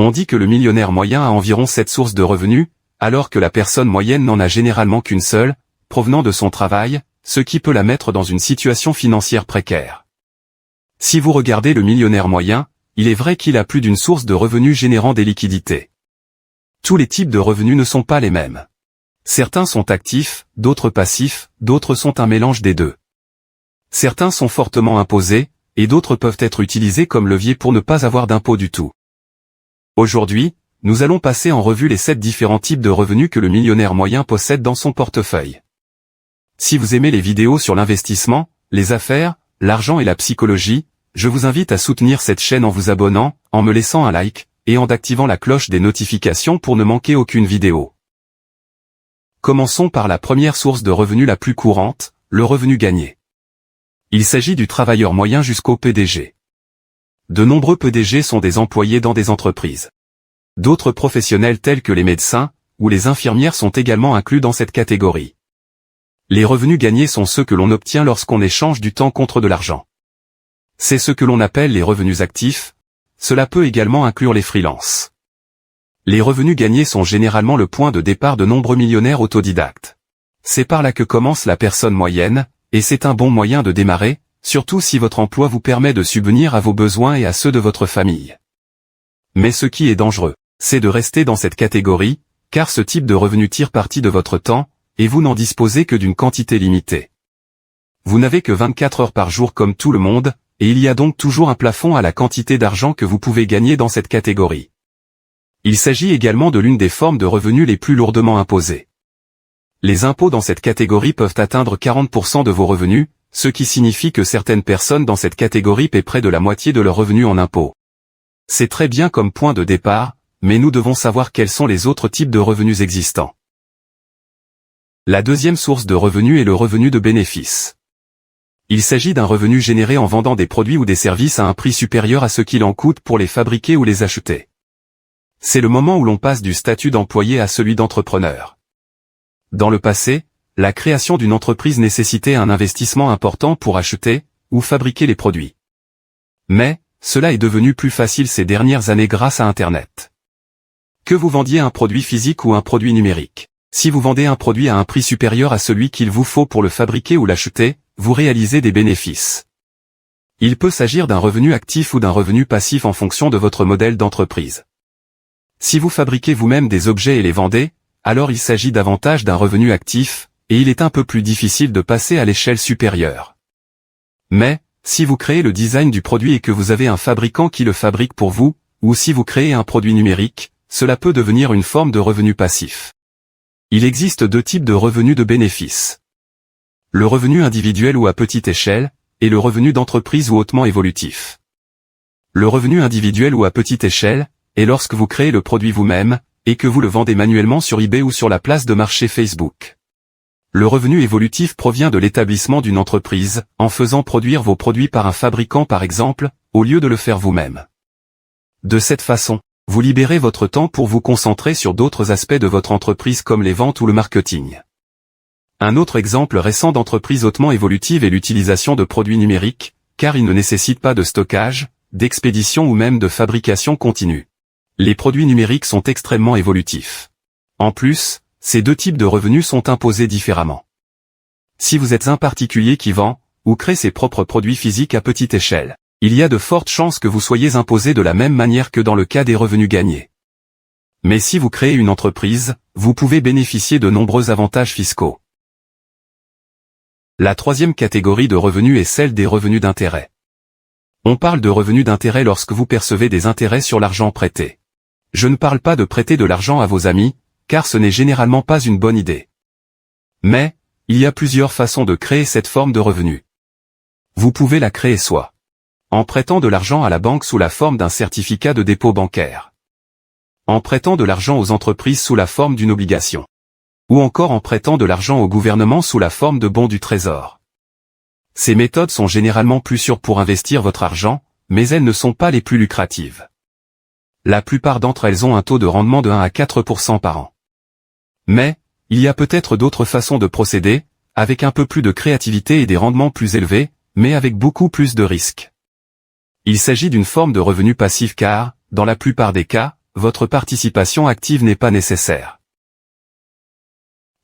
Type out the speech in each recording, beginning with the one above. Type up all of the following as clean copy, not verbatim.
On dit que le millionnaire moyen a environ 7 sources de revenus, alors que la personne moyenne n'en a généralement qu'une seule, provenant de son travail, ce qui peut la mettre dans une situation financière précaire. Si vous regardez le millionnaire moyen, il est vrai qu'il a plus d'une source de revenus générant des liquidités. Tous les types de revenus ne sont pas les mêmes. Certains sont actifs, d'autres passifs, d'autres sont un mélange des deux. Certains sont fortement imposés, et d'autres peuvent être utilisés comme levier pour ne pas avoir d'impôt du tout. Aujourd'hui, nous allons passer en revue les 7 différents types de revenus que le millionnaire moyen possède dans son portefeuille. Si vous aimez les vidéos sur l'investissement, les affaires, l'argent et la psychologie, je vous invite à soutenir cette chaîne en vous abonnant, en me laissant un like, et en activant la cloche des notifications pour ne manquer aucune vidéo. Commençons par la première source de revenus la plus courante, le revenu gagné. Il s'agit du travailleur moyen jusqu'au PDG. De nombreux PDG sont des employés dans des entreprises. D'autres professionnels tels que les médecins, ou les infirmières sont également inclus dans cette catégorie. Les revenus gagnés sont ceux que l'on obtient lorsqu'on échange du temps contre de l'argent. C'est ce que l'on appelle les revenus actifs, cela peut également inclure les freelances. Les revenus gagnés sont généralement le point de départ de nombreux millionnaires autodidactes. C'est par là que commence la personne moyenne, et c'est un bon moyen de démarrer, surtout si votre emploi vous permet de subvenir à vos besoins et à ceux de votre famille. Mais ce qui est dangereux, c'est de rester dans cette catégorie, car ce type de revenu tire parti de votre temps, et vous n'en disposez que d'une quantité limitée. Vous n'avez que 24 heures par jour comme tout le monde, et il y a donc toujours un plafond à la quantité d'argent que vous pouvez gagner dans cette catégorie. Il s'agit également de l'une des formes de revenus les plus lourdement imposées. Les impôts dans cette catégorie peuvent atteindre 40% de vos revenus, ce qui signifie que certaines personnes dans cette catégorie paient près de la moitié de leurs revenus en impôts. C'est très bien comme point de départ, mais nous devons savoir quels sont les autres types de revenus existants. La deuxième source de revenus est le revenu de bénéfice. Il s'agit d'un revenu généré en vendant des produits ou des services à un prix supérieur à ce qu'il en coûte pour les fabriquer ou les acheter. C'est le moment où l'on passe du statut d'employé à celui d'entrepreneur. Dans le passé, la création d'une entreprise nécessitait un investissement important pour acheter ou fabriquer les produits. Mais, cela est devenu plus facile ces dernières années grâce à Internet. Que vous vendiez un produit physique ou un produit numérique, si vous vendez un produit à un prix supérieur à celui qu'il vous faut pour le fabriquer ou l'acheter, vous réalisez des bénéfices. Il peut s'agir d'un revenu actif ou d'un revenu passif en fonction de votre modèle d'entreprise. Si vous fabriquez vous-même des objets et les vendez, alors il s'agit davantage d'un revenu actif, et il est un peu plus difficile de passer à l'échelle supérieure. Mais, si vous créez le design du produit et que vous avez un fabricant qui le fabrique pour vous, ou si vous créez un produit numérique, cela peut devenir une forme de revenu passif. Il existe 2 types de revenus de bénéfice. Le revenu individuel ou à petite échelle, et le revenu d'entreprise ou hautement évolutif. Le revenu individuel ou à petite échelle, est lorsque vous créez le produit vous-même, et que vous le vendez manuellement sur eBay ou sur la place de marché Facebook. Le revenu évolutif provient de l'établissement d'une entreprise, en faisant produire vos produits par un fabricant par exemple, au lieu de le faire vous-même. De cette façon, vous libérez votre temps pour vous concentrer sur d'autres aspects de votre entreprise comme les ventes ou le marketing. Un autre exemple récent d'entreprise hautement évolutive est l'utilisation de produits numériques, car ils ne nécessitent pas de stockage, d'expédition ou même de fabrication continue. Les produits numériques sont extrêmement évolutifs. En plus, ces 2 types de revenus sont imposés différemment. Si vous êtes un particulier qui vend, ou crée ses propres produits physiques à petite échelle, il y a de fortes chances que vous soyez imposé de la même manière que dans le cas des revenus gagnés. Mais si vous créez une entreprise, vous pouvez bénéficier de nombreux avantages fiscaux. La troisième catégorie de revenus est celle des revenus d'intérêt. On parle de revenus d'intérêt lorsque vous percevez des intérêts sur l'argent prêté. Je ne parle pas de prêter de l'argent à vos amis, car ce n'est généralement pas une bonne idée. Mais, il y a plusieurs façons de créer cette forme de revenu. Vous pouvez la créer soit en prêtant de l'argent à la banque sous la forme d'un certificat de dépôt bancaire, en prêtant de l'argent aux entreprises sous la forme d'une obligation, ou encore en prêtant de l'argent au gouvernement sous la forme de bons du trésor. Ces méthodes sont généralement plus sûres pour investir votre argent, mais elles ne sont pas les plus lucratives. La plupart d'entre elles ont un taux de rendement de 1 à 4% par an. Mais, il y a peut-être d'autres façons de procéder, avec un peu plus de créativité et des rendements plus élevés, mais avec beaucoup plus de risques. Il s'agit d'une forme de revenu passif car, dans la plupart des cas, votre participation active n'est pas nécessaire.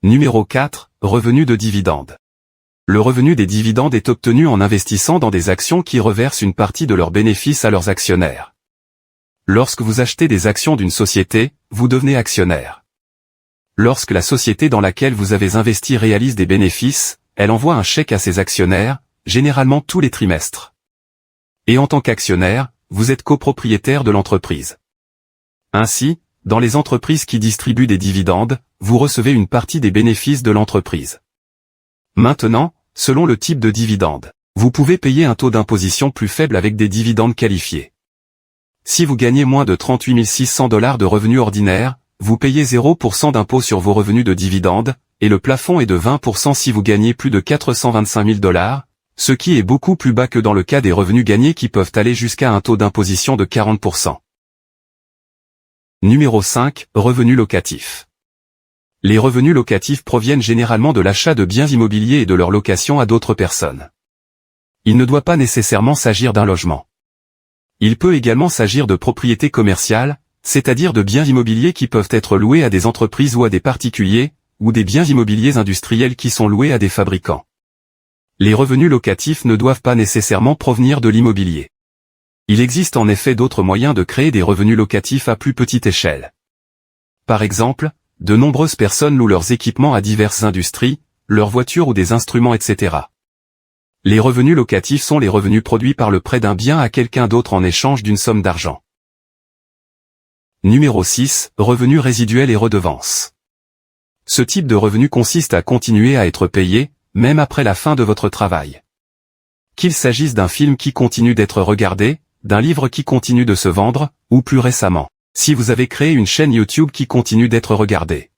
Numéro 4, revenu de dividendes. Le revenu des dividendes est obtenu en investissant dans des actions qui reversent une partie de leurs bénéfices à leurs actionnaires. Lorsque vous achetez des actions d'une société, vous devenez actionnaire. Lorsque la société dans laquelle vous avez investi réalise des bénéfices, elle envoie un chèque à ses actionnaires, généralement tous les trimestres. Et en tant qu'actionnaire, vous êtes copropriétaire de l'entreprise. Ainsi, dans les entreprises qui distribuent des dividendes, vous recevez une partie des bénéfices de l'entreprise. Maintenant, selon le type de dividende, vous pouvez payer un taux d'imposition plus faible avec des dividendes qualifiés. Si vous gagnez moins de 38 600 $ de revenus ordinaires, vous payez 0% d'impôt sur vos revenus de dividendes, et le plafond est de 20% si vous gagnez plus de 425 000 $, ce qui est beaucoup plus bas que dans le cas des revenus gagnés qui peuvent aller jusqu'à un taux d'imposition de 40%. Numéro 5, revenus locatifs. Les revenus locatifs proviennent généralement de l'achat de biens immobiliers et de leur location à d'autres personnes. Il ne doit pas nécessairement s'agir d'un logement. Il peut également s'agir de propriétés commerciales, c'est-à-dire de biens immobiliers qui peuvent être loués à des entreprises ou à des particuliers, ou des biens immobiliers industriels qui sont loués à des fabricants. Les revenus locatifs ne doivent pas nécessairement provenir de l'immobilier. Il existe en effet d'autres moyens de créer des revenus locatifs à plus petite échelle. Par exemple, de nombreuses personnes louent leurs équipements à diverses industries, leurs voitures ou des instruments, etc. Les revenus locatifs sont les revenus produits par le prêt d'un bien à quelqu'un d'autre en échange d'une somme d'argent. Numéro 6, revenus résiduels et redevances. Ce type de revenu consiste à continuer à être payé, même après la fin de votre travail. Qu'il s'agisse d'un film qui continue d'être regardé, d'un livre qui continue de se vendre, ou plus récemment, si vous avez créé une chaîne YouTube qui continue d'être regardée.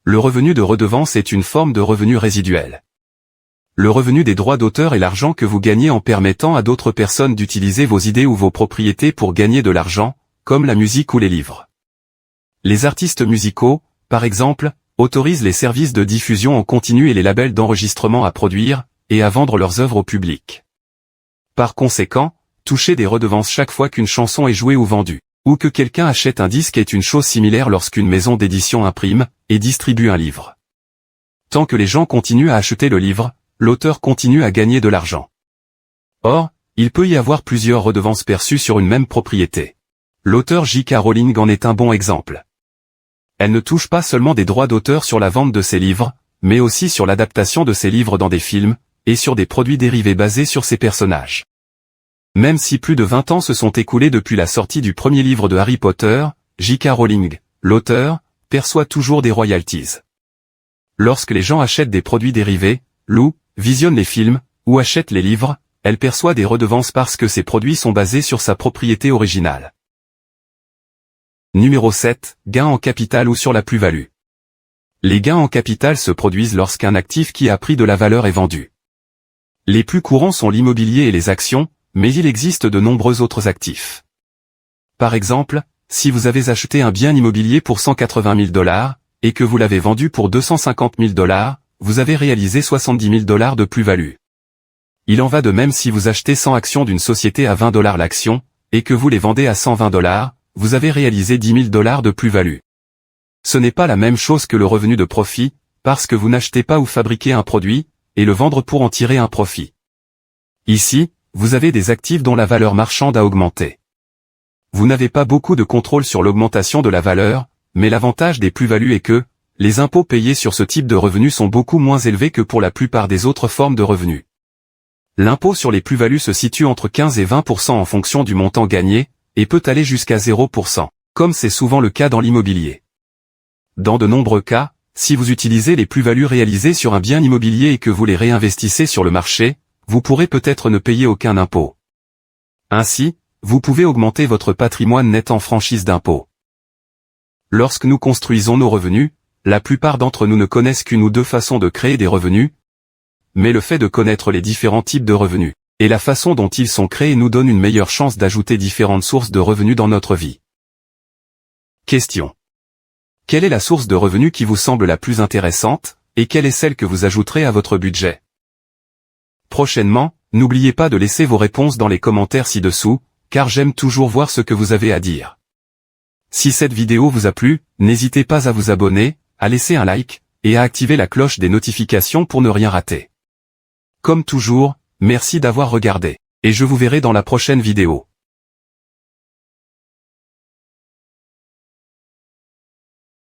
Le revenu de redevance est une forme de revenu résiduel. Le revenu des droits d'auteur est l'argent que vous gagnez en permettant à d'autres personnes d'utiliser vos idées ou vos propriétés pour gagner de l'argent, comme la musique ou les livres. Les artistes musicaux, par exemple, autorisent les services de diffusion en continu et les labels d'enregistrement à produire, et à vendre leurs œuvres au public. Par conséquent, toucher des redevances chaque fois qu'une chanson est jouée ou vendue, ou que quelqu'un achète un disque est une chose similaire lorsqu'une maison d'édition imprime et distribue un livre. Tant que les gens continuent à acheter le livre, l'auteur continue à gagner de l'argent. Or, il peut y avoir plusieurs redevances perçues sur une même propriété. L'auteur J.K. Rowling en est un bon exemple. Elle ne touche pas seulement des droits d'auteur sur la vente de ses livres, mais aussi sur l'adaptation de ses livres dans des films, et sur des produits dérivés basés sur ses personnages. Même si plus de 20 ans se sont écoulés depuis la sortie du premier livre de Harry Potter, J.K. Rowling, l'auteur, perçoit toujours des royalties. Lorsque les gens achètent des produits dérivés, louent, visionnent les films, ou achètent les livres, elle perçoit des redevances parce que ces produits sont basés sur sa propriété originale. Numéro 7, gains en capital ou sur la plus-value. Les gains en capital se produisent lorsqu'un actif qui a pris de la valeur est vendu. Les plus courants sont l'immobilier et les actions, mais il existe de nombreux autres actifs. Par exemple, si vous avez acheté un bien immobilier pour 180 000 $, et que vous l'avez vendu pour 250 000 $, vous avez réalisé 70 000 $ de plus-value. Il en va de même si vous achetez 100 actions d'une société à 20 $ l'action, et que vous les vendez à 120 $, vous avez réalisé 10 000 $ de plus-value. Ce n'est pas la même chose que le revenu de profit, parce que vous n'achetez pas ou fabriquez un produit, et le vendre pour en tirer un profit. Ici, vous avez des actifs dont la valeur marchande a augmenté. Vous n'avez pas beaucoup de contrôle sur l'augmentation de la valeur, mais l'avantage des plus-values est que, les impôts payés sur ce type de revenus sont beaucoup moins élevés que pour la plupart des autres formes de revenus. L'impôt sur les plus-values se situe entre 15 et 20% en fonction du montant gagné, et peut aller jusqu'à 0%, comme c'est souvent le cas dans l'immobilier. Dans de nombreux cas, si vous utilisez les plus-values réalisées sur un bien immobilier et que vous les réinvestissez sur le marché, vous pourrez peut-être ne payer aucun impôt. Ainsi, vous pouvez augmenter votre patrimoine net en franchise d'impôt. Lorsque nous construisons nos revenus, la plupart d'entre nous ne connaissent qu'une ou deux façons de créer des revenus, mais le fait de connaître les différents types de revenus, et la façon dont ils sont créés nous donne une meilleure chance d'ajouter différentes sources de revenus dans notre vie. Question. Quelle est la source de revenus qui vous semble la plus intéressante, et quelle est celle que vous ajouterez à votre budget? Prochainement, n'oubliez pas de laisser vos réponses dans les commentaires ci-dessous, car j'aime toujours voir ce que vous avez à dire. Si cette vidéo vous a plu, n'hésitez pas à vous abonner, à laisser un like, et à activer la cloche des notifications pour ne rien rater. Comme toujours, merci d'avoir regardé, et je vous verrai dans la prochaine vidéo.